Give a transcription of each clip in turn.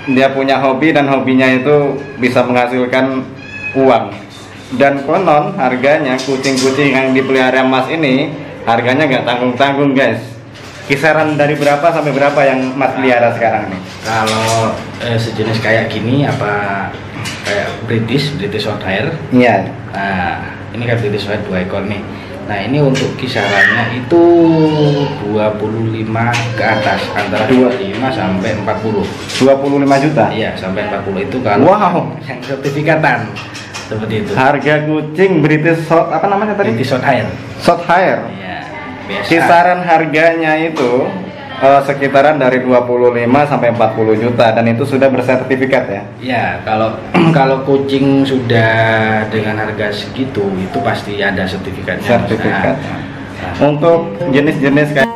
dia punya hobi dan hobinya itu bisa menghasilkan uang. Dan konon harganya kucing-kucing yang dipelihara Mas ini harganya nggak tanggung-tanggung guys. Kisaran dari berapa sampai berapa yang Mas pelihara sekarang nih? Kalau sejenis kayak gini apa kayak British Shorthair? Iya. Nah, ini kan British Shorthair 2 ekor nih. Nah, ini untuk kisarannya itu 25 ke atas, antara 25 sampai 40. 25 juta? Iya, sampai 40 itu kalau yang sertifikatan. Seperti itu. Harga kucing British apa namanya tadi? British Shorthair. Shorthair. Iya, biasa. Kisaran harganya itu sekitaran dari 25 sampai 40 juta dan itu sudah bersertifikat ya? Ya, kalau kucing sudah dengan harga segitu itu pasti ada sertifikatnya. Sertifikat. Untuk jenis-jenis kayak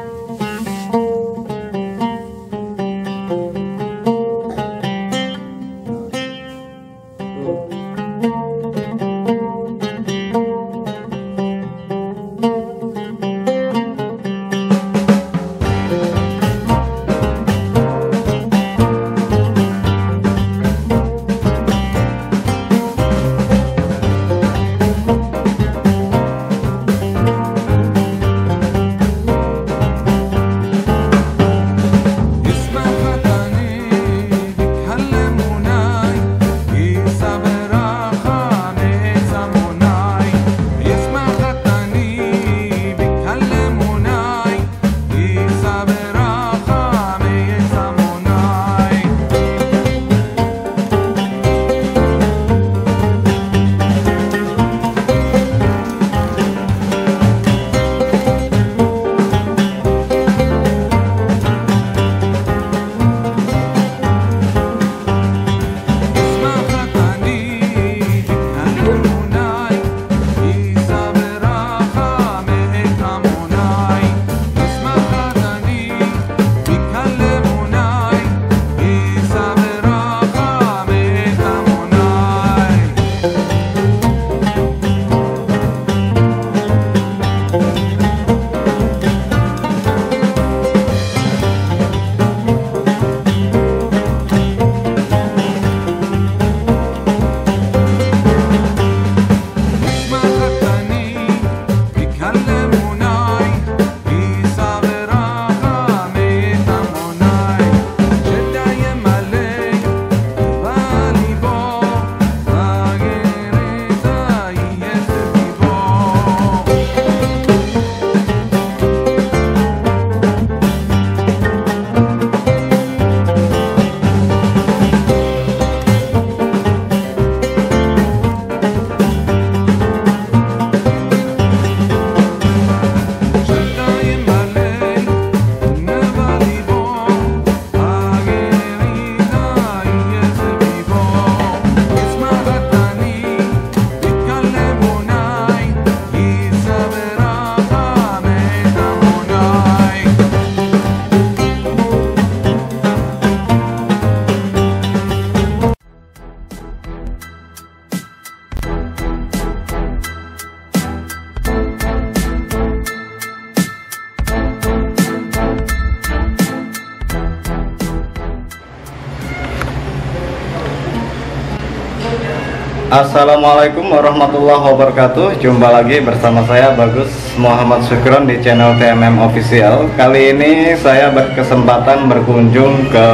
Assalamualaikum warahmatullahi wabarakatuh. Jumpa lagi bersama saya Bagus Muhammad Syukron di channel TMM Official. Kali ini saya berkesempatan berkunjung ke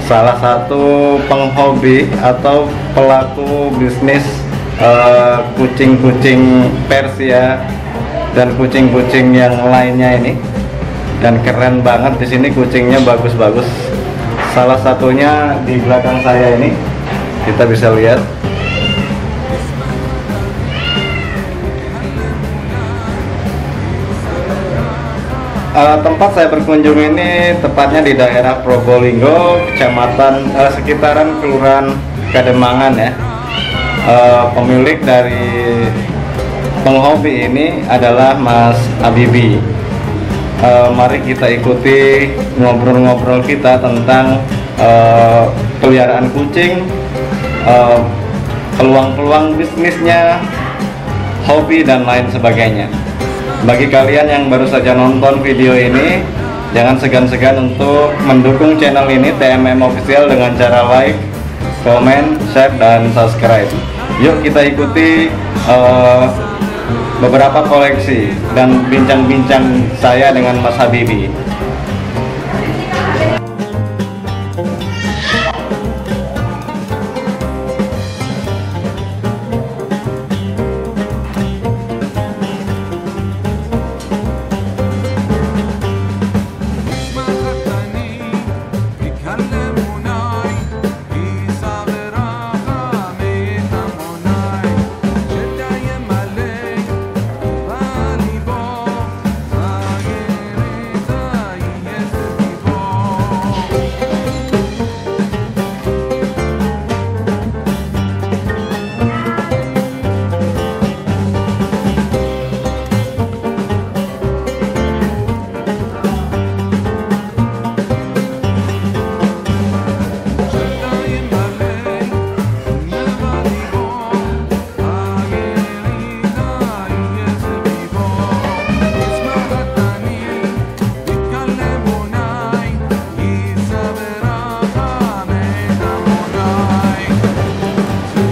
salah satu penghobi atau pelaku bisnis kucing-kucing Persia dan kucing-kucing yang lainnya ini. Dan keren banget di sini, kucingnya bagus-bagus. Salah satunya di belakang saya ini, kita bisa lihat. Tempat saya berkunjung ini tepatnya di daerah Probolinggo, kecamatan sekitaran Kelurahan Kademangan ya. Pemilik dari penghobi ini adalah Mas Abibi. Mari kita ikuti ngobrol-ngobrol kita tentang peliharaan kucing, peluang-peluang bisnisnya, hobi dan lain sebagainya. Bagi kalian yang baru saja nonton video ini, Jangan segan-segan untuk mendukung channel ini TMM Official dengan cara like, komen, share, dan subscribe. Yuk kita ikuti beberapa koleksi dan bincang-bincang saya dengan Mas Habibie.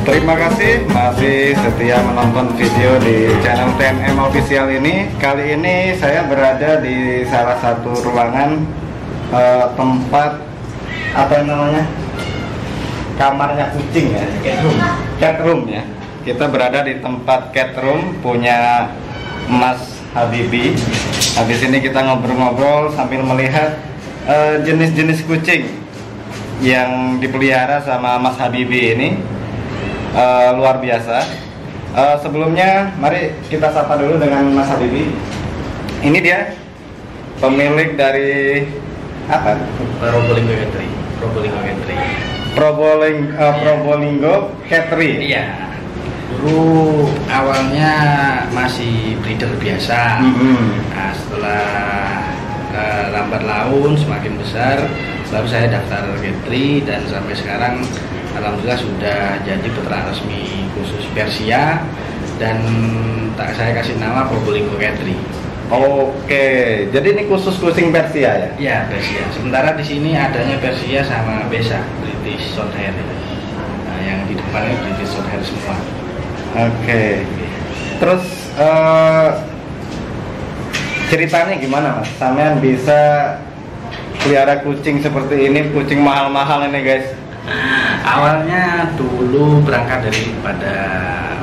Terima kasih masih setia menonton video di channel TMM Official ini. Kali ini saya berada di salah satu ruangan tempat apa namanya, kamarnya kucing ya, cat room ya. Kita berada di tempat cat room punya Mas Habibie. Habis ini kita ngobrol-ngobrol sambil melihat jenis-jenis kucing yang dipelihara sama Mas Habibie ini. Luar biasa. Sebelumnya mari kita sapa dulu dengan Mas Habibie. Ini dia pemilik dari apa? Probolinggo Cattery. Probolinggo Cattery. Iya. Dulu awalnya masih breeder biasa. Nah, setelah lambat laun semakin besar, baru saya daftar Cattery dan sampai sekarang alhamdulillah sudah jadi peternak resmi khusus Persia dan saya kasih nama Probolinggo Cattery. Oke, jadi ini khusus kucing Persia ya? Iya, Persia. Sementara di sini adanya Persia sama Besa, British Shorthair. Nah, yang di depannya British Shorthair semua. Oke. Terus ceritanya gimana Mas? Sampean bisa pelihara kucing seperti ini, kucing mahal-mahal ini guys? Awalnya dulu berangkat daripada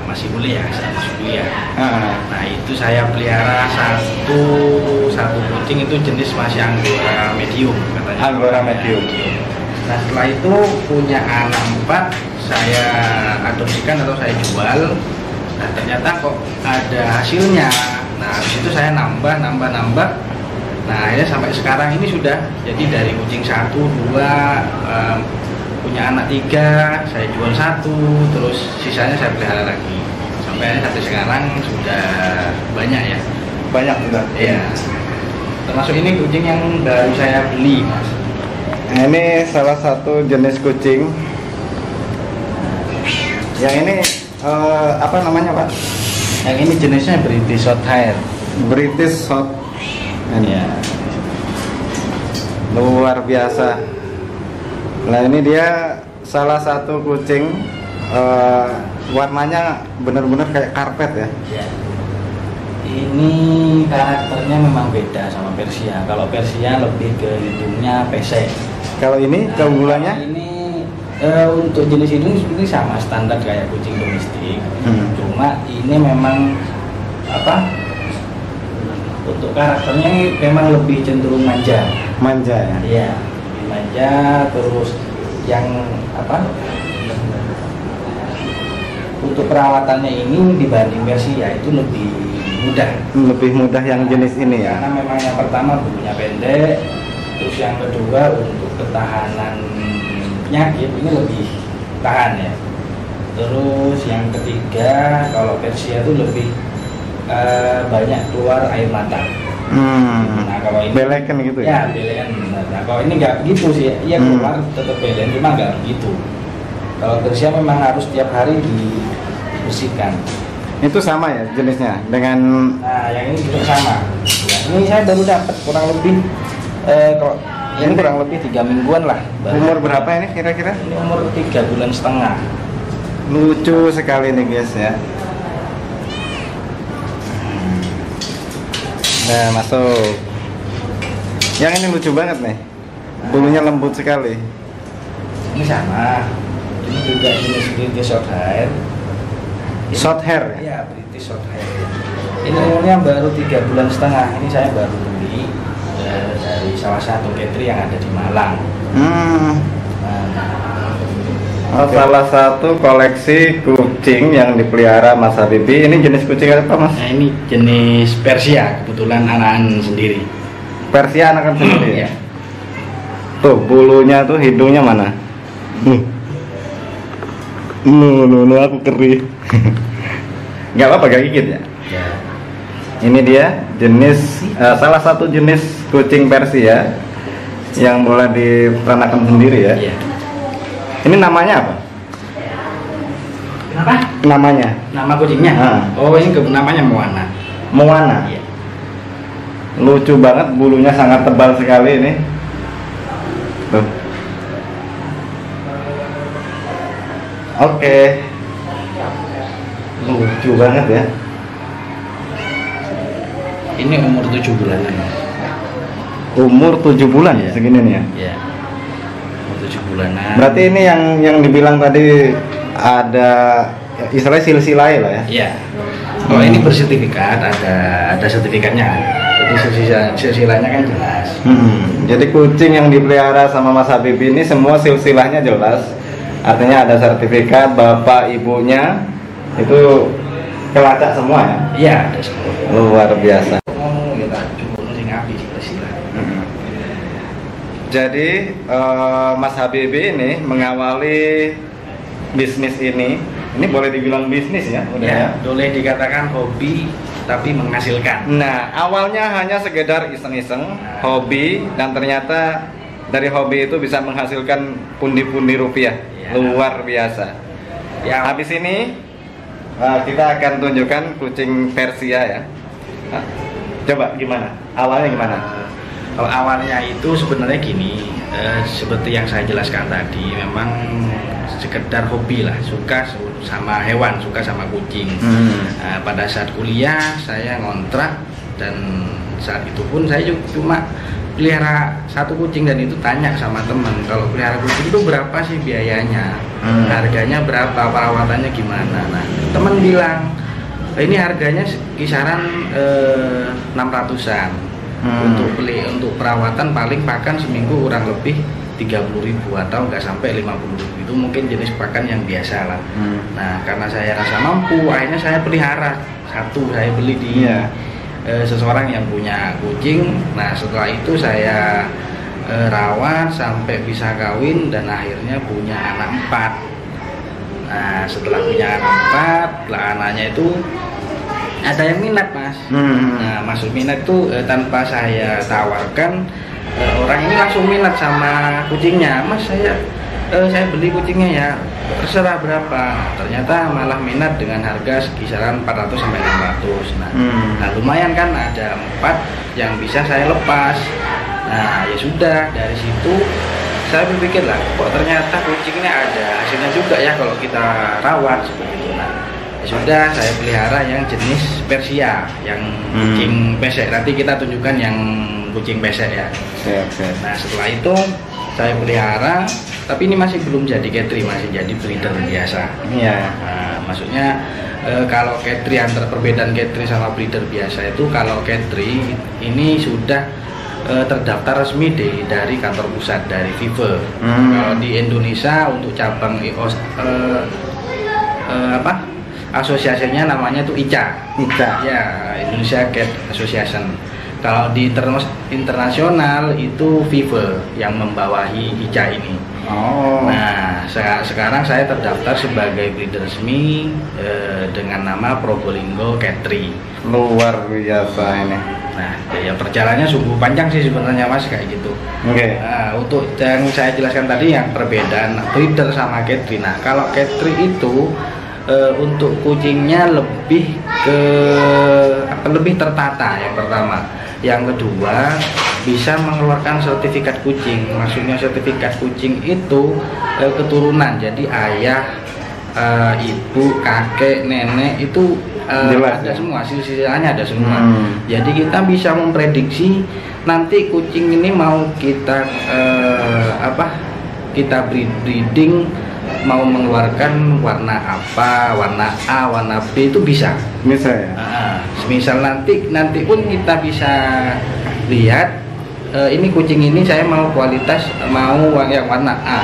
masih kuliah, saat masih kuliah. Nah itu saya pelihara satu kucing itu jenis masih Angora medium katanya. Angora medium. Nah setelah itu punya anak 4, saya adopsikan atau saya jual. Nah ternyata kok ada hasilnya. Nah habis itu saya nambah. Nah akhirnya sampai sekarang ini sudah jadi dari kucing 1, 2 punya anak 3, saya jual 1, terus sisanya saya pelihara lagi sampai sekarang sudah banyak ya. Banyak sudah. Iya. Termasuk ini kucing yang baru saya beli Mas. Nah, ini salah satu jenis kucing. Yang ini apa namanya Pak? Yang ini jenisnya British Shorthair. British Shorthair. Ya. Luar biasa. Nah ini dia salah satu kucing warnanya benar-benar kayak karpet ya. Ya. Ini karakternya memang beda sama Persia. Kalau Persia lebih ke hidungnya pesek. Kalau ini keunggulannya? Ini untuk jenis hidung sebenarnya sama standar kayak kucing domestik. Cuma ini memang apa? Untuk karakternya ini memang lebih cenderung manja. Manja ya. Iya. Manja, terus yang apa, untuk perawatannya ini dibanding Persia itu lebih mudah yang jenis ini ya, karena memang yang pertama bulunya pendek, terus yang kedua untuk ketahanan penyakit ini lebih tahan ya, terus yang ketiga kalau Persia itu lebih banyak keluar air mata. Nah kalau ini belekan gitu ya? Ya belekan. Nah kalau ini nggak gitu sih, iya keluar tetap belen, cuma nggak begitu. Kalau Persia memang harus tiap hari dibersihkan. Itu sama ya jenisnya dengan? Nah yang ini juga sama. Ya, ini saya baru dapat kurang lebih Kalau ini kurang lebih 3 mingguan lah. Umur berapa ini kira-kira? Ini umur 3,5 bulan. Lucu sekali nih guys ya. Nah, masuk. Yang ini lucu banget nih. Bulunya lembut sekali. Ini sama. Ini juga jenis British short hair. Short hair ya? Iya, British short hair. Ini umurnya baru 3,5 bulan. Ini saya baru beli dari salah satu catering yang ada di Malang. Salah satu koleksi kucing yang dipelihara Mas Habibi. Ini jenis kucing apa Mas? Nah, ini jenis Persia, kebetulan anakan sendiri. Persia anakan sendiri ya? Iya. Tuh bulunya tuh, hidungnya mana? Aku keri. Nggak apa-apa, gak gigit ya? Ya. Ini dia jenis salah satu jenis kucing Persia yang boleh diperanakan sendiri ya. Iya. Ini namanya apa? Kenapa? Namanya? Nama kucingnya? Oh, ini namanya Moana. Moana. Iya. Lucu banget, bulunya sangat tebal sekali ini. Tuh. Oke. Lucu banget ya. Ini umur 7 bulanan. Umur 7 bulan ya segini nih ya. Iya. Umur 7 bulanan. Berarti ini yang dibilang tadi ada istilahnya silsilahnya lah ya. Iya. Oh, ini bersertifikat, ada sertifikatnya. Jadi silsilahnya kan jelas. Jadi kucing yang dipelihara sama Mas Habib ini semua silsilahnya jelas. Artinya ada sertifikat, bapak ibunya itu kelacak semua ya. Iya, ada semua. Luar biasa. Ngomong kita cukup sing api silsilah. Jadi Mas Habibie ini mengawali bisnis ini boleh dibilang bisnis ya, udah ya. Boleh dikatakan hobi tapi menghasilkan. Nah, awalnya hanya sekedar iseng-iseng, hobi, dan ternyata dari hobi itu bisa menghasilkan pundi-pundi rupiah. Ya. Luar biasa. Ya. Habis ini kita akan tunjukkan kucing Persia ya. Nah, coba gimana? Awalnya gimana? Kalau awalnya itu sebenarnya gini, seperti yang saya jelaskan tadi, memang sekedar hobi lah, suka sama hewan, suka sama kucing. Pada saat kuliah saya ngontrak, dan saat itu pun saya cuma pelihara satu kucing, dan itu tanya sama teman, kalau pelihara kucing itu berapa sih biayanya, harganya berapa, perawatannya gimana. Nah, teman bilang ini harganya kisaran 600-an. Untuk perawatan paling pakan seminggu kurang lebih 30.000 atau nggak sampai 50.000. Itu mungkin jenis pakan yang biasa lah. Nah, karena saya rasa mampu, akhirnya saya pelihara satu, saya beli di seseorang yang punya kucing. Nah, setelah itu saya rawat sampai bisa kawin dan akhirnya punya anak 4. Nah, setelah punya anak 4, lah anaknya itu ada yang minat, Mas. Nah, maksud minat itu tanpa saya tawarkan, orang ini langsung minat sama kucingnya. Mas, saya beli kucingnya ya, terserah berapa. Ternyata malah minat dengan harga kisaran 400 sampai 600. Nah, lumayan kan, ada 4 yang bisa saya lepas. Nah, ya sudah, dari situ saya berpikir lah, kok ternyata kucing ini ada hasilnya juga ya kalau kita rawat seperti itu. Nah, sudah saya pelihara yang jenis Persia, yang kucing pesek. Nanti kita tunjukkan yang kucing pesek ya. Nah, setelah itu saya pelihara, tapi ini masih belum jadi catry, masih jadi breeder biasa. Iya. Nah, maksudnya kalau catry, antara perbedaan catry sama breeder biasa itu, kalau catry ini sudah terdaftar resmi dari kantor pusat, dari FIVE. Kalau di Indonesia untuk cabang asosiasinya namanya tuh ICA. Ya, Indonesia Cat Association. Kalau di internasional itu FIVE yang membawahi ICA ini. Nah, sekarang saya terdaftar sebagai breeder resmi dengan nama Probolinggo Catry. Luar biasa ini. Nah, ya perjalanannya sungguh panjang sih sebenarnya, Mas, kayak gitu. Nah, untuk yang saya jelaskan tadi yang perbedaan breeder sama catry. Nah, kalau catry itu untuk kucingnya lebih tertata yang pertama. Yang kedua, bisa mengeluarkan sertifikat kucing. Maksudnya sertifikat kucing itu keturunan, jadi ayah, ibu, kakek, nenek itu jelas, ada semua, silsilahnya ada semua. Jadi kita bisa memprediksi nanti kucing ini mau kita kita breeding mau mengeluarkan warna apa, warna A, warna B itu bisa. Bisa ya. Misal nanti pun kita bisa lihat ini kucing ini saya mau kualitas mau yang warna A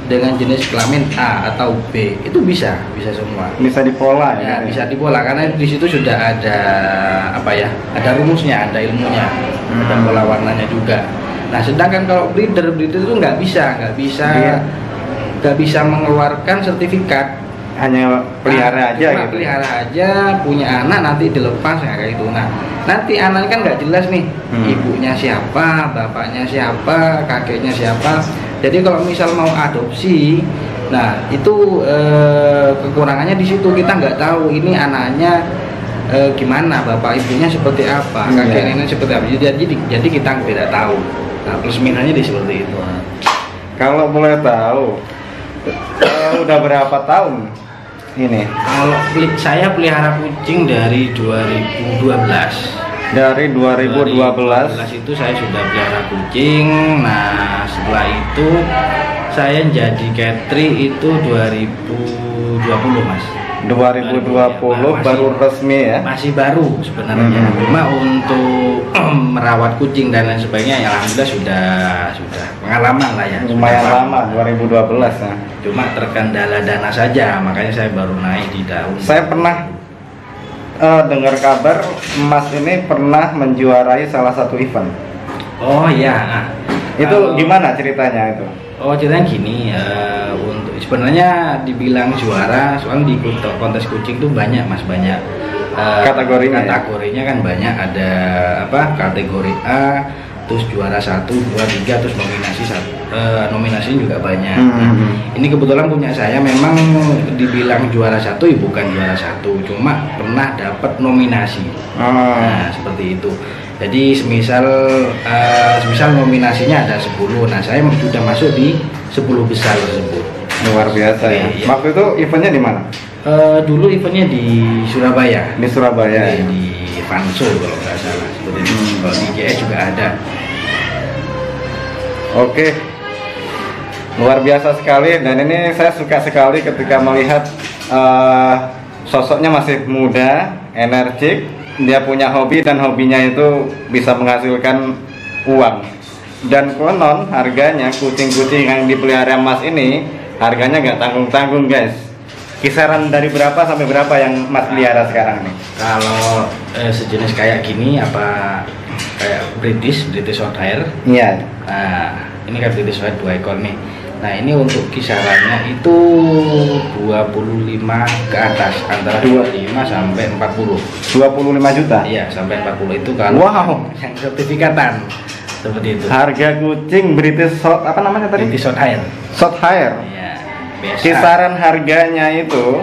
dengan jenis kelamin A atau B, itu bisa semua. Bisa dipola ya. Bisa dipola karena di situ sudah ada ada rumusnya, ada ilmunya, ada pola warnanya juga. Nah, sedangkan kalau breeder itu nggak bisa mengeluarkan sertifikat, hanya pelihara aja gitu. Pelihara aja, punya anak nanti dilepas ya kayak gitu. Nah, nanti anaknya kan nggak jelas nih, ibunya siapa, bapaknya siapa, kakeknya siapa. Jadi kalau misal mau adopsi, nah itu kekurangannya di situ, kita nggak tahu ini anaknya gimana, bapak ibunya seperti apa, kakek nenek seperti apa. Jadi kita tidak tahu. Nah, plus minusnya di seperti itu. Kalau boleh tahu, udah berapa tahun ini? Kalau saya pelihara kucing dari 2012. Dari 2012 itu saya sudah pelihara kucing. Nah, setelah itu saya jadi catry itu 2020, Mas. 2020 baru resmi ya? Masih baru sebenarnya. Cuma untuk merawat kucing dan lain sebagainya ya alhamdulillah sudah pengalaman lah ya. Lumayan lama, 2012 ya. Cuma terkendala dana saja, makanya saya baru naik di daun. Saya pernah dengar kabar Mas ini pernah menjuarai salah satu event. Oh iya. Itu gimana ceritanya itu? Oh, ceritanya gini, untuk sebenarnya dibilang juara, soalnya di kontes kucing tuh banyak, Mas, banyak kategorinya kan banyak, ada kategori A, terus juara 1, 2, 3, terus nominasi juga banyak. Ini kebetulan punya saya memang dibilang juara 1 ya bukan juara 1, cuma pernah dapat nominasi. Nah, seperti itu. Jadi semisal nominasinya ada 10, nah saya sudah masuk di 10 besar tersebut. Luar biasa ya. Iya. Waktu itu eventnya di mana? Dulu eventnya di Surabaya. Di Surabaya. Di Panso kalau nggak salah. Seperti itu. Kalau di JS juga ada. Oke. Luar biasa sekali, dan ini saya suka sekali ketika melihat sosoknya masih muda, energik. Dia punya hobi dan hobinya itu bisa menghasilkan uang. Dan konon harganya kucing-kucing yang dipelihara Mas ini harganya nggak tanggung-tanggung, guys. Kisaran dari berapa sampai berapa yang Mas pelihara sekarang nih? Kalau sejenis kayak gini kayak British Shorthair. Iya. Nah, ini kan British Shorthair 2 ekor nih. Nah, ini untuk kisarannya itu 25 ke atas, antara 25 sampai 40. 25 juta? Iya, sampai 40 itu kalau yang sertifikatan. Seperti itu. Harga kucing British apa namanya tadi? British Shorthair. Shorthair. Iya, biasa. Kisaran harganya itu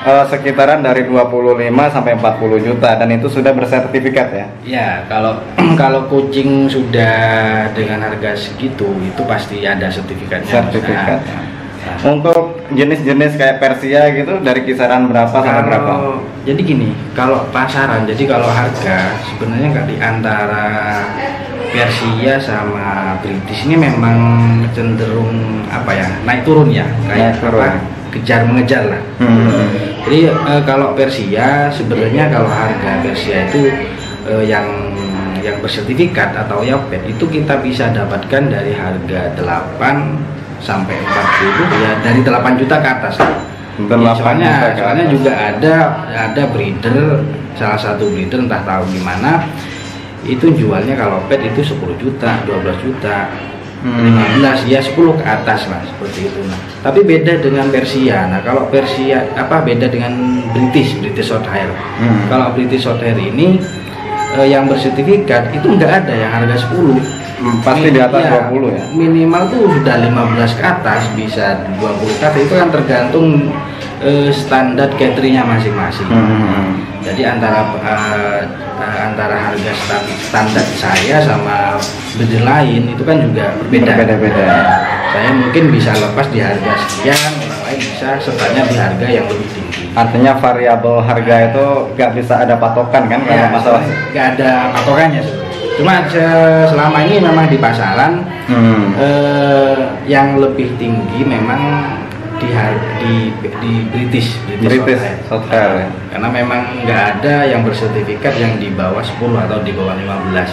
sekitaran dari 25 sampai 40 juta, dan itu sudah bersertifikat ya? Ya, kalau kucing sudah dengan harga segitu itu pasti ada sertifikatnya. Sertifikat. Untuk jenis-jenis kayak Persia gitu dari kisaran berapa sampai berapa? Jadi gini, kalau pasaran, jadi kalau harga sebenarnya nggak di antara Persia sama British ini memang cenderung naik turun ya, kayak kejar mengejar lah. Jadi kalau Persia sebenarnya kalau harga Persia itu yang bersertifikat atau Yapet itu kita bisa dapatkan dari harga 8 sampai 40 ya, dari 8 juta ke atas. Soalnya juga ada breeder, salah satu breeder entah tahu gimana itu jualnya kalau pet itu 10 juta, 12 juta, 15 ya 10 ke atas lah, seperti itu. Nah, tapi beda dengan Persia. Nah, kalau Persia beda dengan British Shorthair. Kalau British Shorthair ini yang bersertifikat itu nggak ada yang harga 10. Pasti di atas 20 ya. Minimal tuh sudah 15 ke atas, bisa 20 ke atas. Itu kan tergantung standar cateringnya masing-masing. Jadi antara harga standar saya sama beda lain itu kan juga berbeda-beda. Saya mungkin bisa lepas di harga sekian, orang lain bisa setanya di harga yang lebih tinggi. Artinya variabel harga itu nggak bisa ada patokan kan kalau masalah? Nggak ada patokannya. Cuma selama ini memang di pasaran yang lebih tinggi memang di British Hotel ya. Karena memang nggak ada yang bersertifikat yang di bawah 10 atau di bawah 15.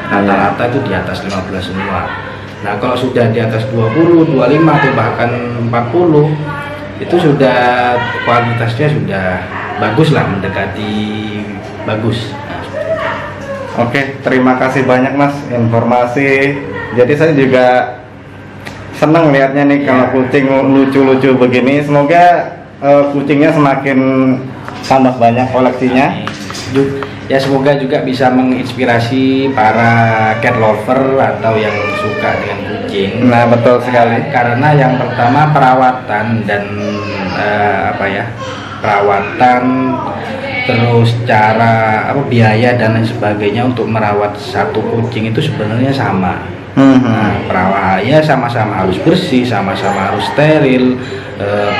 Rata-rata itu di atas 15 semua. Nah kalau sudah di atas 20, 25 atau bahkan 40 itu sudah kualitasnya sudah bagus lah, mendekati bagus. Oke, terima kasih banyak Mas informasi. Jadi saya juga senang lihatnya nih kalau kucing lucu-lucu begini. Semoga kucingnya semakin tambah banyak koleksinya. Ya semoga juga bisa menginspirasi para cat lover atau yang suka dengan kucing. Nah betul sekali. Karena yang pertama perawatan dan perawatan, terus cara biaya dan lain sebagainya untuk merawat satu kucing itu sebenarnya sama. Nah, perawatannya sama-sama harus bersih, sama-sama harus steril,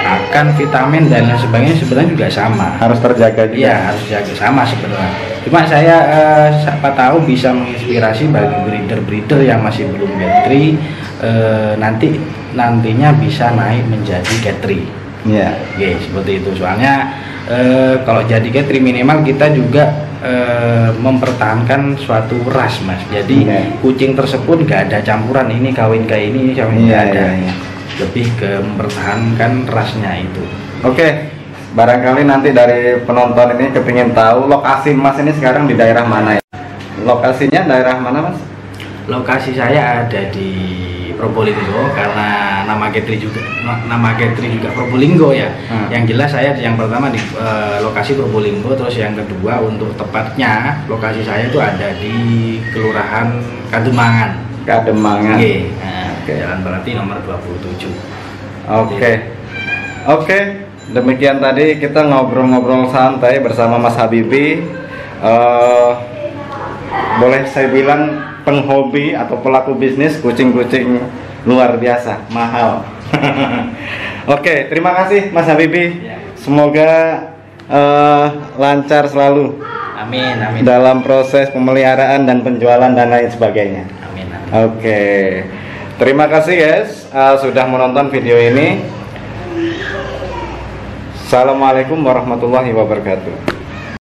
pakan, vitamin dan lain sebagainya sebenarnya juga sama. Harus terjaga juga. Iya, harus jaga sama sebenarnya. Cuma saya siapa tahu bisa menginspirasi bagi breeder-breeder yang masih belum cat-free, nantinya bisa naik menjadi cat-free. Iya. Oke, seperti itu. Soalnya kalau jadi cat-free minimal kita juga mempertahankan suatu ras, Mas. Jadi kucing tersebut nggak ada campuran ini kawin ke ini kawin nggak ada. Lebih ke mempertahankan rasnya itu. Oke, barangkali nanti dari penonton ini kepingin tahu lokasi Mas ini sekarang di daerah mana ya? Lokasinya daerah mana Mas? Lokasi saya ada di Probolinggo karena nama Catri juga Probolinggo ya. Yang jelas saya yang pertama di lokasi Probolinggo, terus yang kedua untuk tepatnya lokasi saya itu ada di Kelurahan Kademangan. Jalan Berarti nomor 27. Oke. Demikian tadi kita ngobrol-ngobrol santai bersama Mas Habibi. Boleh saya bilang penghobi atau pelaku bisnis kucing-kucing luar biasa, mahal. Oke, terima kasih Mas Habibi. Semoga lancar selalu. Amin. Dalam proses pemeliharaan dan penjualan dan lain sebagainya. Amin. Oke. Terima kasih guys sudah menonton video ini. Assalamualaikum warahmatullahi wabarakatuh.